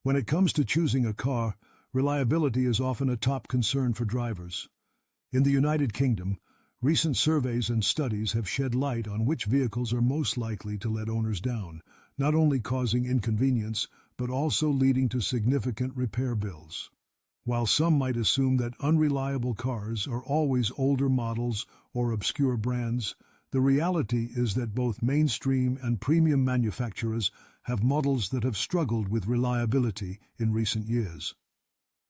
When it comes to choosing a car, reliability is often a top concern for drivers. In the United Kingdom, recent surveys and studies have shed light on which vehicles are most likely to let owners down, not only causing inconvenience, but also leading to significant repair bills. While some might assume that unreliable cars are always older models or obscure brands, the reality is that both mainstream and premium manufacturers have models that have struggled with reliability in recent years.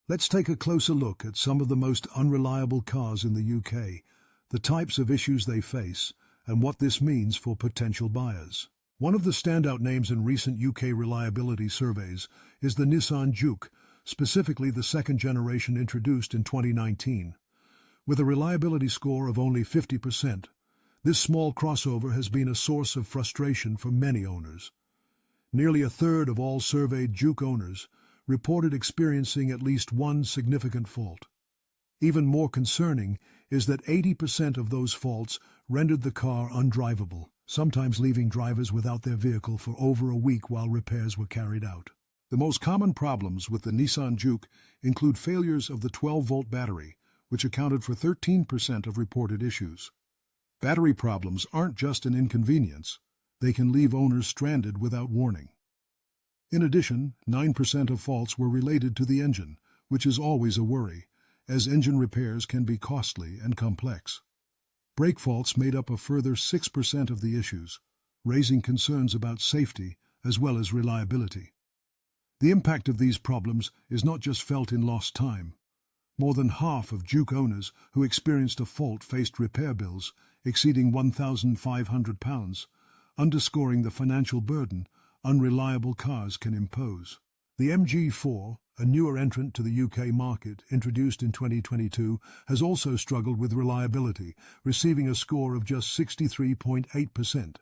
Let's take a closer look at some of the most unreliable cars in the UK, the types of issues they face, and what this means for potential buyers. One of the standout names in recent UK reliability surveys is the Nissan Juke, specifically the second generation introduced in 2019. With a reliability score of only 50%, this small crossover has been a source of frustration for many owners. Nearly a third of all surveyed Juke owners reported experiencing at least one significant fault. Even more concerning is that 80% of those faults rendered the car undrivable, sometimes leaving drivers without their vehicle for over a week while repairs were carried out. The most common problems with the Nissan Juke include failures of the 12-volt battery, which accounted for 13% of reported issues. Battery problems aren't just an inconvenience, they can leave owners stranded without warning. In addition, 9% of faults were related to the engine, which is always a worry, as engine repairs can be costly and complex. Brake faults made up a further 6% of the issues, raising concerns about safety as well as reliability. The impact of these problems is not just felt in lost time. More than half of Juke owners who experienced a fault faced repair bills exceeding £1,500, underscoring the financial burden unreliable cars can impose. The MG4, a newer entrant to the UK market, introduced in 2022, has also struggled with reliability, receiving a score of just 63.8%.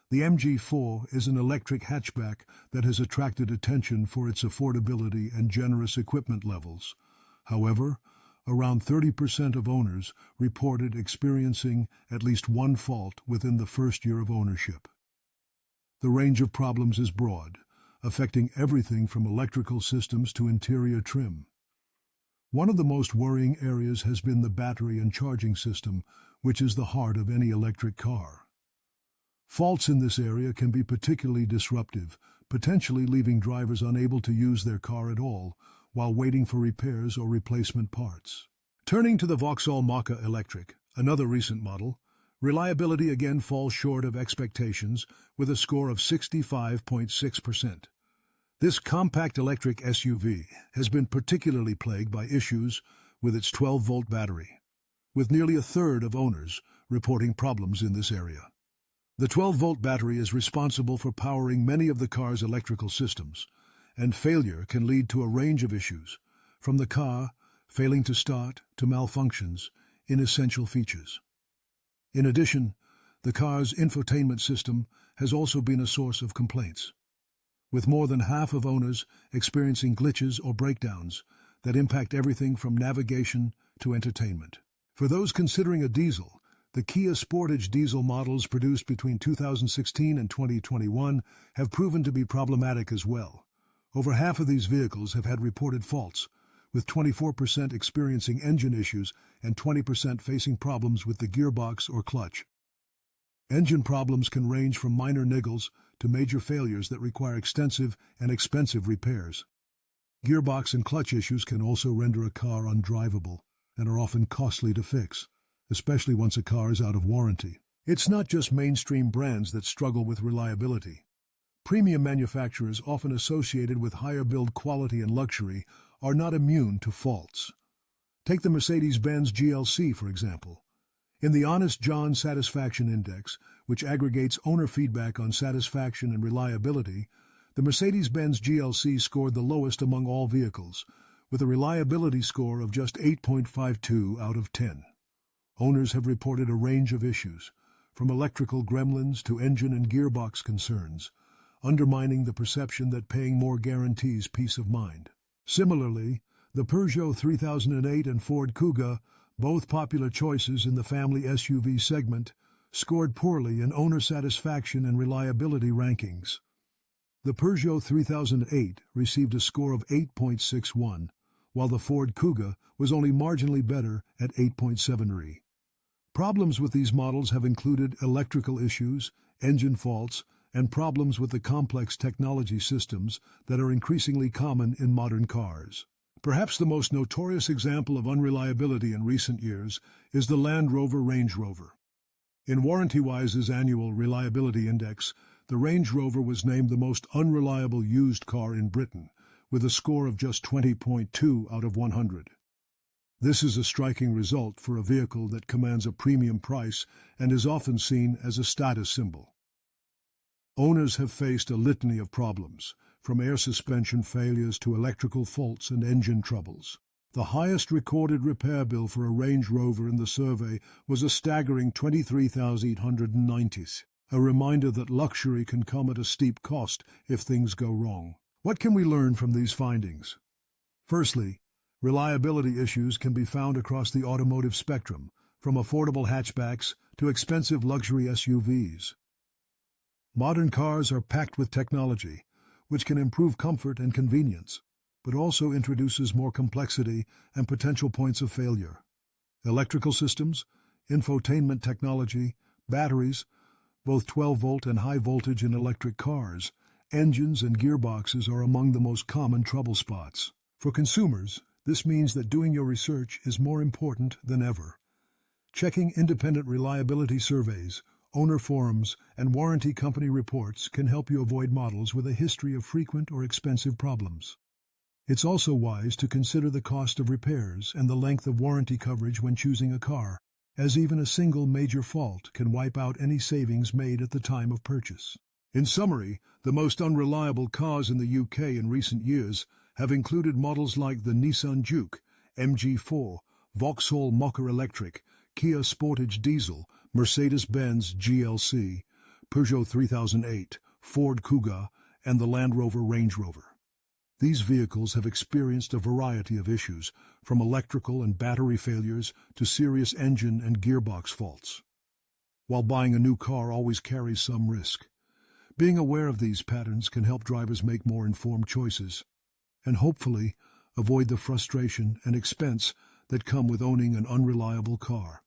The MG4 is an electric hatchback that has attracted attention for its affordability and generous equipment levels. However, around 30% of owners reported experiencing at least one fault within the first year of ownership. The range of problems is broad, affecting everything from electrical systems to interior trim. One of the most worrying areas has been the battery and charging system, which is the heart of any electric car. Faults in this area can be particularly disruptive, potentially leaving drivers unable to use their car at all while waiting for repairs or replacement parts. Turning to the Vauxhall Mach-E Electric, another recent model, reliability again falls short of expectations with a score of 65.6%. This compact electric SUV has been particularly plagued by issues with its 12-volt battery, with nearly a third of owners reporting problems in this area. The 12-volt battery is responsible for powering many of the car's electrical systems, and failure can lead to a range of issues, from the car failing to start to malfunctions in essential features. In addition, the car's infotainment system has also been a source of complaints, with more than half of owners experiencing glitches or breakdowns that impact everything from navigation to entertainment. For those considering a diesel, the Kia Sportage diesel models produced between 2016 and 2021 have proven to be problematic as well. Over half of these vehicles have had reported faults, with 24% experiencing engine issues and 20% facing problems with the gearbox or clutch. Engine problems can range from minor niggles to major failures that require extensive and expensive repairs. Gearbox and clutch issues can also render a car undrivable and are often costly to fix, especially once a car is out of warranty. It's not just mainstream brands that struggle with reliability. Premium manufacturers, often associated with higher build quality and luxury, are not immune to faults. Take the Mercedes-Benz GLC, for example. In the Honest John Satisfaction Index, which aggregates owner feedback on satisfaction and reliability, the Mercedes-Benz GLC scored the lowest among all vehicles, with a reliability score of just 8.52 out of 10. Owners have reported a range of issues, from electrical gremlins to engine and gearbox concerns, undermining the perception that paying more guarantees peace of mind. Similarly, the Peugeot 3008 and Ford Kuga, both popular choices in the family SUV segment, scored poorly in owner satisfaction and reliability rankings. The Peugeot 3008 received a score of 8.61, while the Ford Kuga was only marginally better at 8.73. Problems with these models have included electrical issues, engine faults, and problems with the complex technology systems that are increasingly common in modern cars. Perhaps the most notorious example of unreliability in recent years is the Land Rover Range Rover. In WarrantyWise's annual Reliability Index, the Range Rover was named the most unreliable used car in Britain, with a score of just 20.2 out of 100. This is a striking result for a vehicle that commands a premium price and is often seen as a status symbol. Owners have faced a litany of problems, from air suspension failures to electrical faults and engine troubles. The highest recorded repair bill for a Range Rover in the survey was a staggering $23,890, a reminder that luxury can come at a steep cost if things go wrong. What can we learn from these findings? Firstly, reliability issues can be found across the automotive spectrum, from affordable hatchbacks to expensive luxury SUVs. Modern cars are packed with technology, which can improve comfort and convenience, but also introduces more complexity and potential points of failure. Electrical systems, infotainment technology, batteries, both 12-volt and high-voltage in electric cars, engines and gearboxes are among the most common trouble spots. For consumers, this means that doing your research is more important than ever. Checking independent reliability surveys, owner forums, and warranty company reports can help you avoid models with a history of frequent or expensive problems. It's also wise to consider the cost of repairs and the length of warranty coverage when choosing a car, as even a single major fault can wipe out any savings made at the time of purchase. In summary, the most unreliable cars in the UK in recent years have included models like the Nissan Juke, MG4, Vauxhall Mokka Electric, Kia Sportage Diesel, Mercedes-Benz GLC, Peugeot 3008, Ford Kuga, and the Land Rover Range Rover. These vehicles have experienced a variety of issues, from electrical and battery failures to serious engine and gearbox faults. While buying a new car always carries some risk, being aware of these patterns can help drivers make more informed choices and hopefully avoid the frustration and expense that come with owning an unreliable car.